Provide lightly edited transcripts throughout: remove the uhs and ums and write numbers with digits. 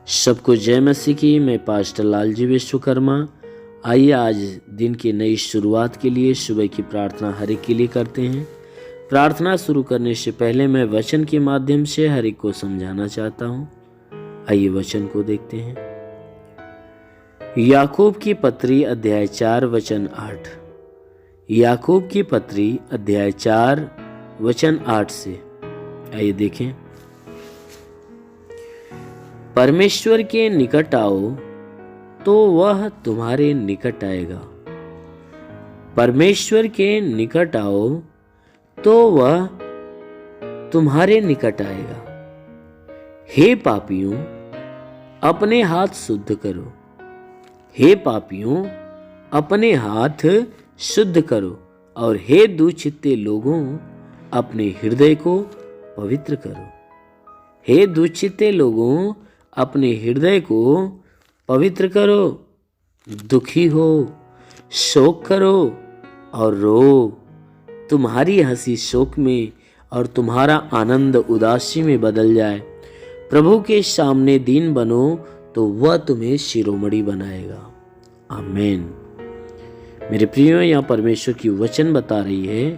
सबको जय मसीह की। मैं पास्टर लालजी विश्वकर्मा। आइए आज दिन की नई शुरुआत के लिए सुबह की प्रार्थना हर एक के लिए करते हैं। प्रार्थना शुरू करने से पहले मैं वचन के माध्यम से हर एक को समझाना चाहता हूँ। आइए वचन को देखते हैं। याकूब की पत्री अध्याय 4 वचन 8। याकूब की पत्री अध्याय 4 वचन 8 से आइए देखें। परमेश्वर के निकट आओ तो वह तुम्हारे निकट आएगा। परमेश्वर के निकट आओ तो वह तुम्हारे निकट आएगा। हे पापियों, अपने हाथ शुद्ध करो। हे पापियों, अपने हाथ शुद्ध करो। और हे दुचित्ते लोगों, अपने हृदय को पवित्र करो। हे दुचित्ते लोगों, अपने हृदय को पवित्र करो। दुखी हो, शोक करो और रो। तुम्हारी हंसी शोक में और तुम्हारा आनंद उदासी में बदल जाए। प्रभु के सामने दीन बनो तो वह तुम्हें शिरोमणि बनाएगा। आमीन। मेरे प्रियो, यहाँ परमेश्वर की वचन बता रही है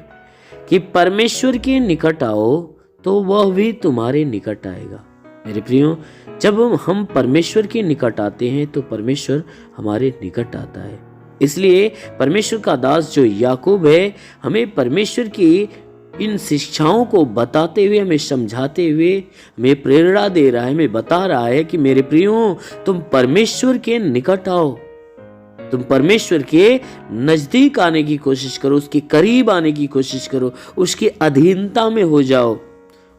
कि परमेश्वर के निकट आओ तो वह भी तुम्हारे निकट आएगा। मेरे प्रियो, जब हम परमेश्वर के निकट आते हैं तो परमेश्वर हमारे निकट आता है। इसलिए परमेश्वर का दास जो याकूब है, हमें परमेश्वर की इन शिक्षाओं को बताते हुए, हमें समझाते हुए, हमें प्रेरणा दे रहा है, हमें बता रहा है कि मेरे प्रियो, तुम परमेश्वर के निकट आओ। तुम परमेश्वर के नजदीक आने की कोशिश करो, उसके करीब आने की कोशिश करो, उसकी अधीनता में हो जाओ,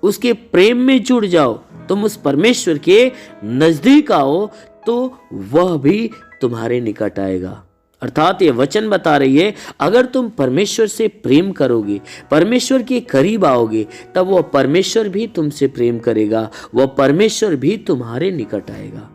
उसके प्रेम में जुड़ जाओ। तुम उस परमेश्वर के नजदीक आओ तो वह भी तुम्हारे निकट आएगा। अर्थात ये वचन बता रही है, अगर तुम परमेश्वर से प्रेम करोगे, परमेश्वर के करीब आओगे, तब वह परमेश्वर भी तुमसे प्रेम करेगा, वह परमेश्वर भी तुम्हारे निकट आएगा।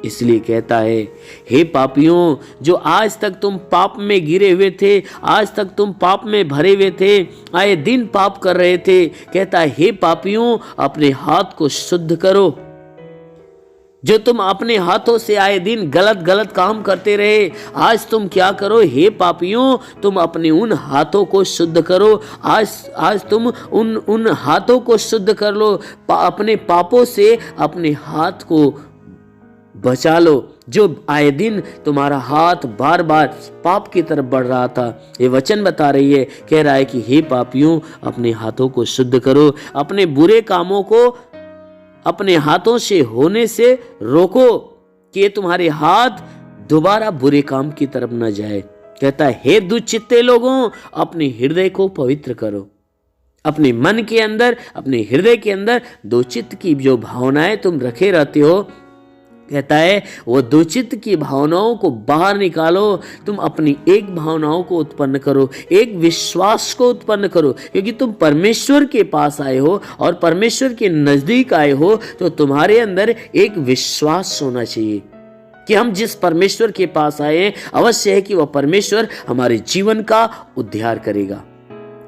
इसलिए कहता है, हे पापियों, जो आज तक तुम पाप में गिरे हुए थे, आज तक तुम पाप में भरे हुए थे, आए दिन पाप कर रहे थे, कहता है, हे पापियों, अपने हाथ को शुद्ध करो। जो तुम अपने हाथों से आए दिन गलत गलत काम करते रहे, आज तुम क्या करो? हे पापियों, तुम अपने उन हाथों को शुद्ध करो। आज तुम उन हाथों को शुद्ध कर लो। अपने पापों से अपने हाथ को बचा लो। जो आए दिन तुम्हारा हाथ बार बार पाप की तरफ बढ़ रहा था, ये वचन बता रही है, कह रहा है कि हे पापियों, अपने हाथों को शुद्ध करो। अपने बुरे कामों को अपने हाथों से होने से रोको कि तुम्हारे हाथ दोबारा बुरे काम की तरफ न जाए। कहता है, हे दुचित्ते लोगों, अपने हृदय को पवित्र करो। अपने मन के अंदर, अपने हृदय के अंदर दो चित्त की जो भावनाएं तुम रखे रहते हो, कहता है, वो दो चित्त की भावनाओं को बाहर निकालो। तुम अपनी एक भावनाओं को उत्पन्न करो, एक विश्वास को उत्पन्न करो, क्योंकि तुम परमेश्वर के पास आए हो और परमेश्वर के नजदीक आए हो, तो तुम्हारे अंदर एक विश्वास होना चाहिए कि हम जिस परमेश्वर के पास आए हैं, अवश्य है कि वह परमेश्वर हमारे जीवन का उद्धार करेगा।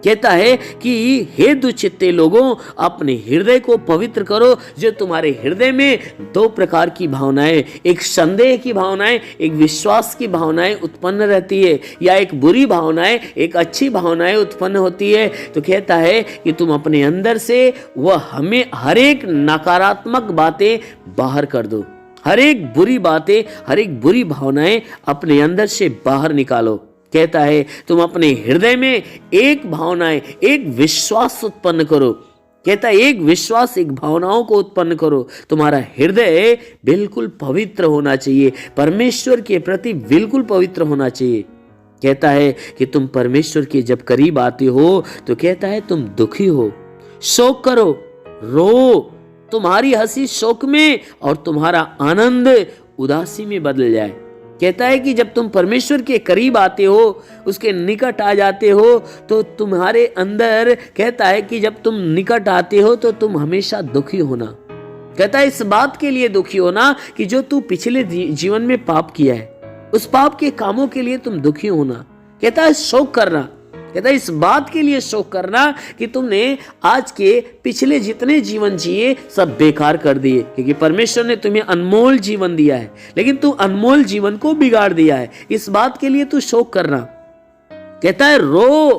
कहता है कि हे दुचित्ते लोगों, अपने हृदय को पवित्र करो। जो तुम्हारे हृदय में दो प्रकार की भावनाएं, एक संदेह की भावनाएं, एक विश्वास की भावनाएं उत्पन्न रहती है, या एक बुरी भावनाएं, एक अच्छी भावनाएं उत्पन्न होती है, तो कहता है कि तुम अपने अंदर से वह हमें हर एक नकारात्मक बातें बाहर कर दो। हर एक बुरी बातें, हर एक बुरी भावनाएं अपने अंदर से बाहर निकालो। कहता है, तुम अपने हृदय में एक भावनाएं, एक विश्वास उत्पन्न करो। कहता है, एक विश्वास, एक भावनाओं को उत्पन्न करो। तुम्हारा हृदय बिल्कुल पवित्र होना चाहिए, परमेश्वर के प्रति बिल्कुल पवित्र होना चाहिए। कहता है कि तुम परमेश्वर के जब करीब आते हो, तो कहता है तुम दुखी हो, शोक करो, रो। तुम्हारी हंसी शोक में और तुम्हारा आनंद उदासी में बदल जाए। कहता है कि जब तुम परमेश्वर के करीब आते हो, उसके निकट आ जाते हो, तो तुम्हारे अंदर, कहता है कि जब तुम निकट आते हो तो तुम हमेशा दुखी होना। कहता है इस बात के लिए दुखी होना कि जो तू पिछले जीवन में पाप किया है, उस पाप के कामों के लिए तुम दुखी होना। कहता है शोक करना, कहता है इस बात के लिए शोक करना कि तुमने आज के पिछले जितने जीवन जिए सब बेकार कर दिए, क्योंकि परमेश्वर ने तुम्हें अनमोल जीवन दिया है, लेकिन तू अनमोल जीवन को बिगाड़ दिया है। इस बात के लिए तू शोक करना। कहता है रो,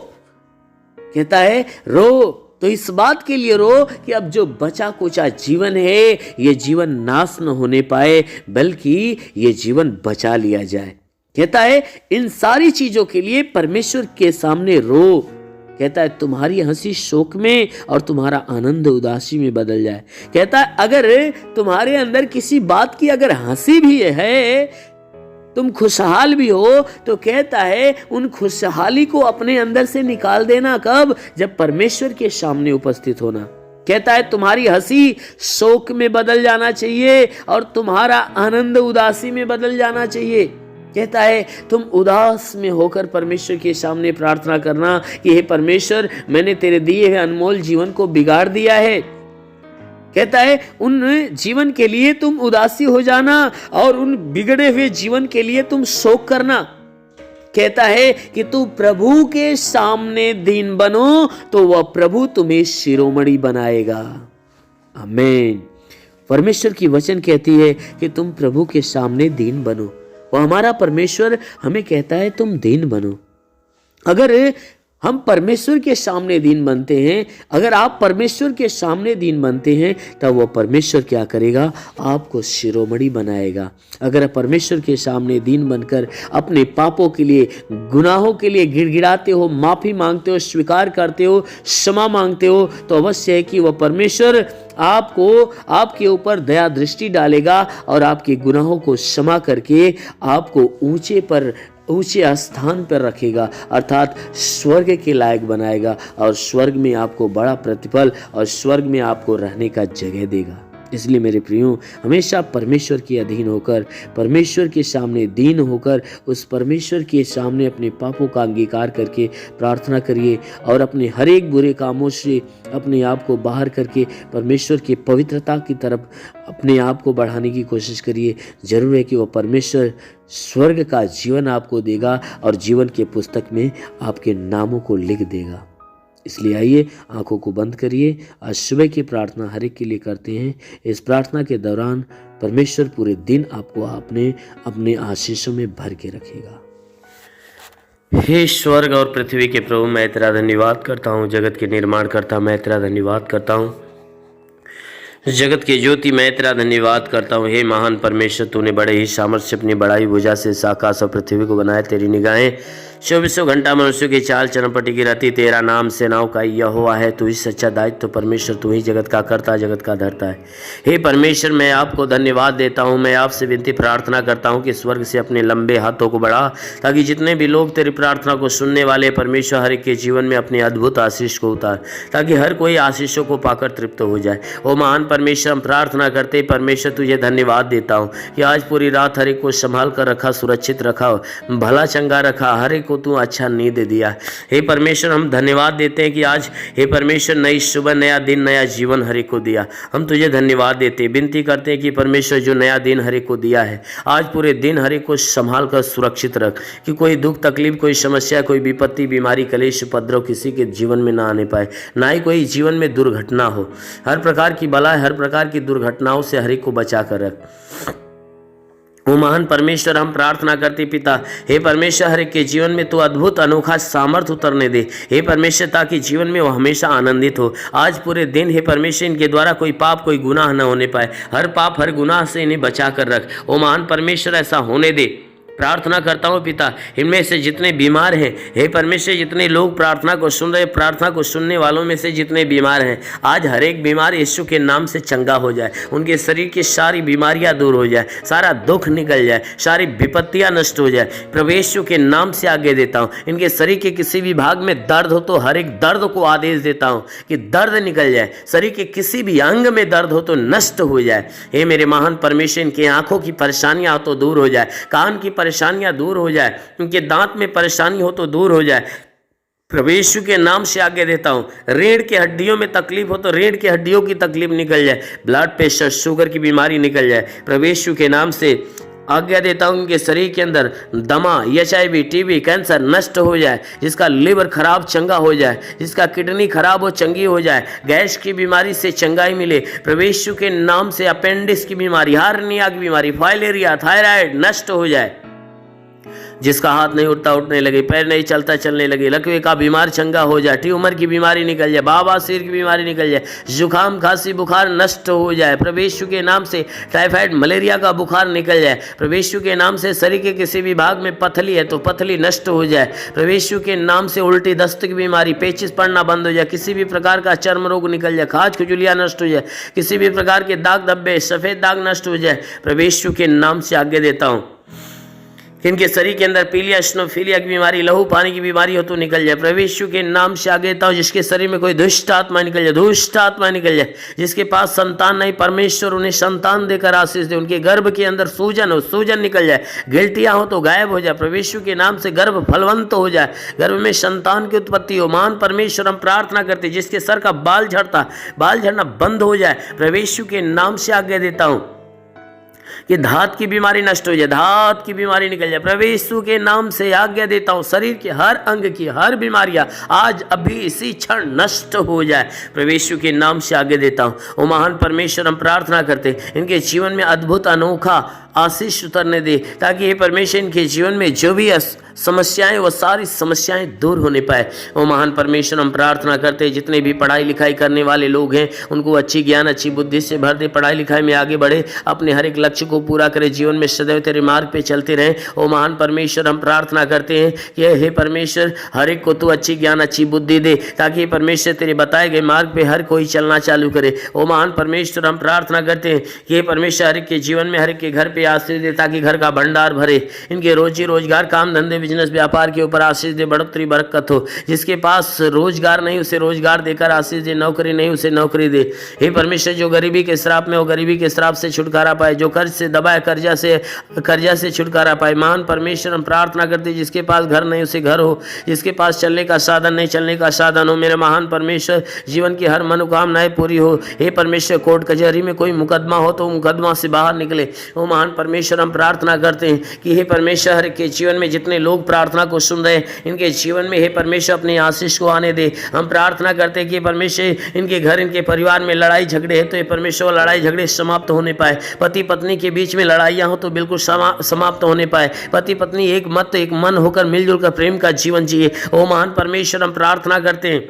कहता है रो, तो इस बात के लिए रो कि अब जो बचा कुचा जीवन है ये जीवन नाश न होने पाए, बल्कि ये जीवन बचा लिया जाए। कहता है इन सारी चीजों के लिए परमेश्वर के सामने रो। कहता है तुम्हारी हंसी शोक में और तुम्हारा आनंद उदासी में बदल जाए। कहता है अगर तुम्हारे अंदर किसी बात की अगर हंसी भी है, तुम खुशहाल भी हो, तो कहता है उन खुशहाली को अपने अंदर से निकाल देना। कब? जब परमेश्वर के सामने उपस्थित होना। कहता है तुम्हारी हंसी शोक में बदल जाना चाहिए और तुम्हारा आनंद उदासी में बदल जाना चाहिए। कहता है तुम उदास में होकर परमेश्वर के सामने प्रार्थना करना कि हे परमेश्वर, मैंने तेरे दिए हुए अनमोल जीवन को बिगाड़ दिया है। कहता है उन जीवन के लिए तुम उदासी हो जाना और उन बिगड़े हुए जीवन के लिए तुम शोक करना। कहता है कि तू प्रभु के सामने दीन बनो तो वह प्रभु तुम्हें शिरोमणि बनाएगा। आमीन। परमेश्वर की वचन कहती है कि तुम प्रभु के सामने दीन बनो, और हमारा परमेश्वर हमें कहता है तुम दीन बनो। अगर हम परमेश्वर के सामने दीन बनते हैं, अगर आप परमेश्वर के सामने दीन बनते हैं, तब वो परमेश्वर क्या करेगा? आपको शिरोमणि बनाएगा। अगर आप परमेश्वर के सामने दीन बनकर अपने पापों के लिए, गुनाहों के लिए गिड़गिड़ाते हो, माफी मांगते हो, स्वीकार करते हो, क्षमा मांगते हो, तो अवश्य है कि वह परमेश्वर आपको, आपके ऊपर दया दृष्टि डालेगा और आपके गुनाहों को क्षमा करके आपको ऊंचे स्थान पर रखेगा, अर्थात स्वर्ग के लायक बनाएगा और स्वर्ग में आपको बड़ा प्रतिफल और स्वर्ग में आपको रहने का जगह देगा। इसलिए मेरे प्रियो, हमेशा परमेश्वर के अधीन होकर, परमेश्वर के सामने दीन होकर, उस परमेश्वर के सामने अपने पापों का अंगीकार करके प्रार्थना करिए और अपने हर एक बुरे कामों से अपने आप को बाहर करके परमेश्वर की पवित्रता की तरफ अपने आप को बढ़ाने की कोशिश करिए। जरूर है कि वह परमेश्वर स्वर्ग का जीवन आपको देगा और जीवन के पुस्तक में आपके नामों को लिख देगा। इसलिए आइए आंखों को बंद करिए। आज सुबह की प्रार्थना हर एक के लिए करते हैं। इस प्रार्थना के दौरान परमेश्वर पूरे दिन आपको अपने आशीषों में भर के रखेगा। हे स्वर्ग और पृथ्वी के प्रभु, मैं तेरा धन्यवाद करता हूँ। जगत के निर्माण करता मैं तेरा धन्यवाद करता हूँ। जगत की ज्योति, मैं तेरा धन्यवाद करता हूँ। हे महान परमेश्वर, तूने बड़े ही सामर्थ्य अपनी बड़ाई भुजा से आकाश और पृथ्वी को बनाया। तेरी निगाहें 24 घंटा मनुष्य की चाल चरमपटी की रहती। तेरा नाम सेनाओं का यहोवा है। तू ही सच्चा दायित्व परमेश्वर, तू ही जगत का करता, जगत का धरता है। हे परमेश्वर, मैं आपको धन्यवाद देता हूँ। मैं आपसे विनती प्रार्थना करता हूँ कि स्वर्ग से अपने लंबे हाथों को बढ़ा, ताकि जितने भी लोग तेरी प्रार्थना को सुनने वाले परमेश्वर, हर एक के जीवन में अपने अद्भुत आशीष को उतार, ताकि हर कोई आशीषों को पाकर तृप्त हो जाए। ओ महान परमेश्वर, हम प्रार्थना करते परमेश्वर तुझे धन्यवाद देता हूँ कि आज पूरी रात हर एक को संभाल कर रखा, सुरक्षित रखा, भला चंगा रखा, हर एक को तू अच्छा नींद दिया। हे परमेश्वर, हम धन्यवाद देते हैं कि आज हे परमेश्वर नई सुबह, नया दिन, नया जीवन हर एक को दिया। हम तुझे धन्यवाद देते, विनती करते हैं कि परमेश्वर जो नया दिन हर एक को दिया है, आज पूरे दिन हर एक को संभाल कर सुरक्षित रख, कि कोई दुख तकलीफ, कोई समस्या, कोई विपत्ति, बीमारी, कलेश, उपद्रव किसी के जीवन में ना आने पाए, ना ही कोई जीवन में दुर्घटना हो। हर प्रकार की बला, हर प्रकार की दुर्घटनाओं से हर एक को बचा कर रख। ओ महान परमेश्वर, हम प्रार्थना करते पिता, हे परमेश्वर, हर एक के जीवन में तू अद्भुत अनोखा सामर्थ्य उतरने दे। हे परमेश्वर, ताकि जीवन में वो हमेशा आनंदित हो। आज पूरे दिन हे परमेश्वर, इनके द्वारा कोई पाप, कोई गुनाह न होने पाए। हर पाप, हर गुनाह से इन्हें बचा कर रख। ओ महान परमेश्वर, ऐसा होने दे। प्रार्थना करता हूँ पिता, इनमें से जितने बीमार हैं, हे परमेश्वर, जितने लोग प्रार्थना को सुन रहे, प्रार्थना को सुनने वालों में से जितने बीमार हैं, आज हर एक बीमार यीशु के नाम से चंगा हो जाए। उनके शरीर की सारी बीमारियां दूर हो जाए, सारा दुख निकल जाए, सारी विपत्तियां नष्ट हो जाए। प्रभु यीशु के नाम से आगे देता हूँ। इनके शरीर के किसी भी भाग में दर्द हो तो हर एक दर्द को आदेश देता हूँ कि दर्द निकल जाए। शरीर के किसी भी अंग में दर्द हो तो नष्ट हो जाए। हे मेरे महान परमेश्वर, इनकी आंखों की परेशानियां हो तो दूर हो जाए, कान की परेशानियां दूर हो जाए, उनके दांत में परेशानी हो तो दूर हो जाए। प्रभु यीशु के नाम से आगे देता हूँ। रीढ़ की हड्डियों में तकलीफ हो तो रीढ़ की हड्डियों की तकलीफ निकल जाए, ब्लड प्रेशर, शुगर की बीमारी निकल जाए। प्रभु यीशु के नाम से आज्ञा देता हूं इनके शरीर के अंदर दमा, HIV, TB, कैंसर नष्ट हो जाए, जिसका लिवर खराब चंगा हो जाए, जिसका किडनी खराब हो चंगी हो जाए, गैस की बीमारी से चंगाई मिले प्रभु यीशु के नाम से। अपेंडिक्स की बीमारी, हार्निया की बीमारी, फाइलेरिया, थायराइड नष्ट हो जाए, जिसका हाथ नहीं उठता उठने लगे, पैर नहीं चलता चलने लगे, लकवे का बीमार चंगा हो जाए, ट्यूमर की बीमारी निकल जाए, बवासीर की बीमारी निकल जाए, जुकाम खांसी बुखार नष्ट हो जाए प्रभु यीशु के नाम से। टाइफाइड मलेरिया का बुखार निकल जाए प्रभु यीशु के नाम से। शरीर के किसी भी भाग में पथली है तो पथली नष्ट हो जाए प्रभु यीशु के नाम से। उल्टी दस्त की बीमारी, पेचिस पड़ना बंद हो जाए, किसी भी प्रकार का चर्म रोग निकल जाए, खाज खुजलियाँ नष्ट हो जाए, किसी भी प्रकार के दाग धब्बे सफ़ेद दाग नष्ट हो जाए प्रभु यीशु के नाम से आज्ञा देता हूँ। इनके शरीर के अंदर पीलिया, स्नोफीलिया की बीमारी, लहू पानी की बीमारी हो तो निकल जाए प्रभु यीशु के नाम से आगे देता हूँ। जिसके शरीर में कोई दुष्ट आत्मा निकल जाए, दुष्ट आत्मा निकल जाए, जिसके पास संतान नहीं, परमेश्वर उन्हें संतान देकर आशीष दे। उनके गर्भ के अंदर सूजन हो, सूजन निकल जाए, गिल्टियाँ हो तो गायब हो जाए प्रभु यीशु के नाम से। गर्भ फलवंत हो जाए, गर्भ में संतान की उत्पत्ति हो। महान परमेश्वर हम प्रार्थना करते, जिसके सर का बाल झड़ता, बाल झड़ना बंद हो जाए प्रभु यीशु के नाम से आज्ञा देता हूँ कि धात की बीमारी नष्ट हो जाए, धात की बीमारी निकल जाए प्रभु यीशु के नाम से आज्ञा देता हूँ। शरीर के हर अंग की हर बीमारियां आज अभी इसी क्षण नष्ट हो जाए प्रभु यीशु के नाम से आज्ञा देता हूँ। ओ महान परमेश्वर हम प्रार्थना करते इनके जीवन में अद्भुत अनोखा आशीष उतरने दे, ताकि ये परमेश्वर इनके जीवन में जो भी समस्याएं वो सारी समस्याएं दूर होने पाए। वो महान परमेश्वर हम प्रार्थना करते हैं जितने भी पढ़ाई लिखाई करने वाले लोग हैं उनको अच्छी ज्ञान अच्छी बुद्धि से भर दे, पढ़ाई लिखाई में आगे बढ़े, अपने हर एक लक्ष्य को पूरा करे, जीवन में सदैव तेरे मार्ग पे चलते रहें। ओ महान परमेश्वर हम प्रार्थना करते हैं कि हे परमेश्वर हर एक को तू अच्छी ज्ञान अच्छी बुद्धि दे, ताकि परमेश्वर तेरे बताए गए मार्ग पे हर कोई चलना चालू करे। ओ महान परमेश्वर हम प्रार्थना करते हैं कि हे परमेश्वर हर एक के जीवन में हर एक के घर पे आशीष दे, ताकि घर का भंडार भरे, इनके रोजी रोजगार काम धंधे बिजनेस व्यापार के ऊपर आशीष दे, बढ़ोतरी बरकत हो। जिसके पास रोजगार नहीं उसे रोजगार देकर आशीष दे, नौकरी नहीं उसे नौकरी दे। हे परमेश्वर जो गरीबी के श्राप में हो गरीबी के श्राप से छुटकारा पाए, जो कर्ज से दबाए कर्जा से छुटकारा पाए। महान परमेश्वर हम प्रार्थना करते जिसके पास घर नहीं उसे घर हो, जिसके पास चलने का साधन नहीं चलने का साधन हो। मेरे महान परमेश्वर जीवन की हर मनोकामनाएं पूरी हो। हे परमेश्वर कोर्ट कचहरी में कोई मुकदमा हो तो मुकदमा से बाहर निकले। वो महान परमेश्वर हम प्रार्थना करते हैं कि हे परमेश्वर हर के जीवन में जितने लोग प्रार्थना को सुन रहे हैं इनके जीवन में हे परमेश्वर अपनी आशीष को आने दे। हम प्रार्थना करते हैं कि परमेश्वर इनके घर इनके परिवार में लड़ाई झगड़े है तो ये परमेश्वर लड़ाई झगड़े समाप्त होने पाए। पति पत्नी के बीच में लड़ाइयाँ हो तो बिल्कुल समाप्त होने पाए। पति पत्नी एक मत एक मन होकर मिलजुल कर प्रेम का जीवन जिए। ओ महान परमेश्वर हम प्रार्थना करते हैं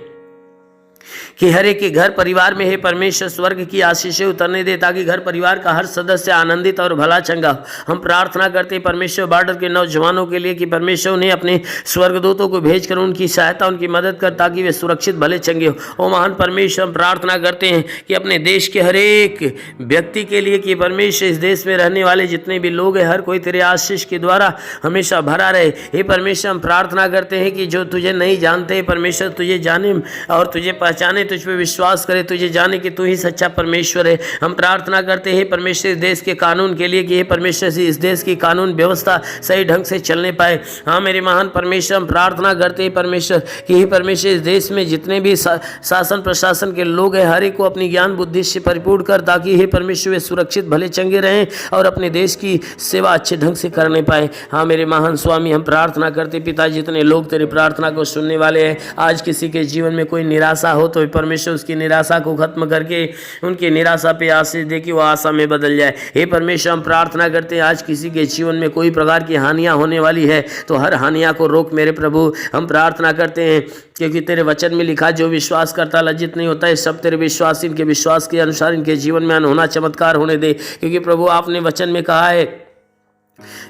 कि हर एक के घर परिवार में हे परमेश्वर स्वर्ग की आशीषें उतरने दे, ताकि घर परिवार का हर सदस्य आनंदित और भला चंगा हो। हम प्रार्थना करते हैं परमेश्वर बॉर्डर के नौजवानों के लिए कि परमेश्वर उन्हें अपने स्वर्गदूतों को भेजकर उनकी सहायता उनकी मदद कर, ताकि वे सुरक्षित भले चंगे हो। ओ महान परमेश्वर हम प्रार्थना करते हैं कि अपने देश के हर एक व्यक्ति के लिए कि परमेश्वर इस देश में रहने वाले जितने भी लोग हैं हर कोई तेरे आशीष के द्वारा हमेशा भरा रहे। हे परमेश्वर हम प्रार्थना करते हैं कि जो तुझे नहीं जानते परमेश्वर तुझे जाने और तुझे पहचाने, तुझ पे विश्वास करे, तुझे जाने कि तू ही सच्चा परमेश्वर है। हम प्रार्थना करते हैं परमेश्वर इस देश के कानून के लिए कि हे परमेश्वर से इस देश की कानून व्यवस्था सही ढंग से चलने पाए। हाँ मेरे महान परमेश्वर हम प्रार्थना करते हैं परमेश्वर कि हे परमेश्वर इस देश में जितने भी शासन प्रशासन के लोग हैं हर एक को अपनी ज्ञान बुद्धि से परिपूर्ण कर, ताकि हे परमेश्वर वे सुरक्षित भले चंगे रहें और अपने देश की सेवा अच्छे ढंग से करने पाए। हाँ मेरे महान स्वामी हम प्रार्थना करते पिता जितने लोग तेरी प्रार्थना को सुनने वाले हैं, आज किसी के जीवन में कोई निराशा हो तो परमेश्वर उसकी निराशा को खत्म करके उनकी निराशा पे आशीष दे कि वो आशा में बदल जाए। हे परमेश्वर हम प्रार्थना करते हैं आज किसी के जीवन में कोई प्रकार की हानियां होने वाली है तो हर हानियां को रोक मेरे प्रभु। हम प्रार्थना करते हैं क्योंकि तेरे वचन में लिखा जो विश्वास करता लज्जित नहीं होता है। सब तेरे विश्वास इनके विश्वास के अनुसार इनके जीवन में अनहोना चमत्कार होने दे, क्योंकि प्रभु आपने वचन में कहा है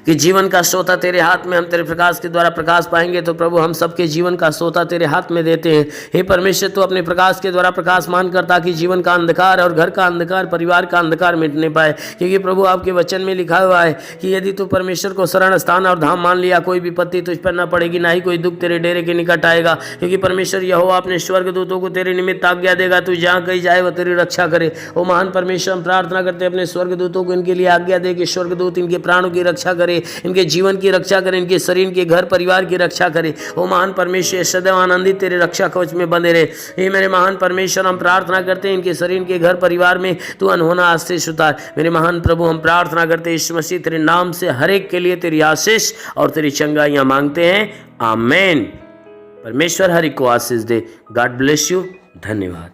कि जीवन का सोता तेरे हाथ में, हम तेरे प्रकाश के द्वारा प्रकाश पाएंगे। तो प्रभु हम सबके जीवन का सोता तेरे हाथ में देते हैं। हे परमेश्वर तू अपने प्रकाश के द्वारा प्रकाश मान कर, ताकि जीवन का अंधकार और घर का अंधकार परिवार का अंधकार मिटने पाए। क्योंकि प्रभु आपके वचन में लिखा हुआ है कि यदि तू परमेश्वर को शरण स्थान और धाम मान लिया कोई विपत्ति तुझ पर न पड़ेगी, ना ही कोई दुख तेरे डेरे के निकट आएगा। क्योंकि परमेश्वर यहोवा अपने स्वर्गदूतों को तेरे निमित्त आज्ञा देगा, तू जहाँ कहीं जाए वह तेरी रक्षा करे। ओ महान परमेश्वर हम प्रार्थना करते हैं अपने स्वर्गदूतों को इनके लिए आज्ञा दे कि स्वर्गदूत इनके प्राणों की रक्षा रक्षा करे, इनके जीवन की रक्षा करे, इनके शरीर, इनके घर परिवार की रक्षा करे। ओ महान परमेश्वर, सदैव आनंदित तेरे रक्षा कवच में बंधे रहे। हे मेरे महान परमेश्वर, हम प्रार्थना करते हैं इनके शरीर, इनके घर परिवार में तू अनहोना आशीष उतार। मेरे महान प्रभु, हम प्रार्थना करते हैं यीशु मसीह तेरे नाम से हर एक के लिए तेरी आशीष और तेरी चंगाइयां मांगते हैं। आमेन। परमेश्वर हर एक को आशीष दे। God bless you. धन्यवाद।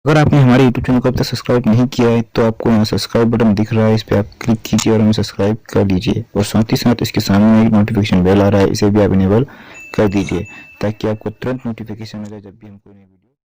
अगर आपने हमारे YouTube चैनल को अब तक सब्सक्राइब नहीं किया है तो आपको यहाँ सब्सक्राइब बटन दिख रहा है, इस पर आप क्लिक कीजिए और हमें सब्सक्राइब कर लीजिए। और साथ ही साथ इसके सामने एक नोटिफिकेशन बेल आ रहा है, इसे भी आप इनेबल कर दीजिए ताकि आपको तुरंत नोटिफिकेशन मिले जब भी हम कोई नई वीडियो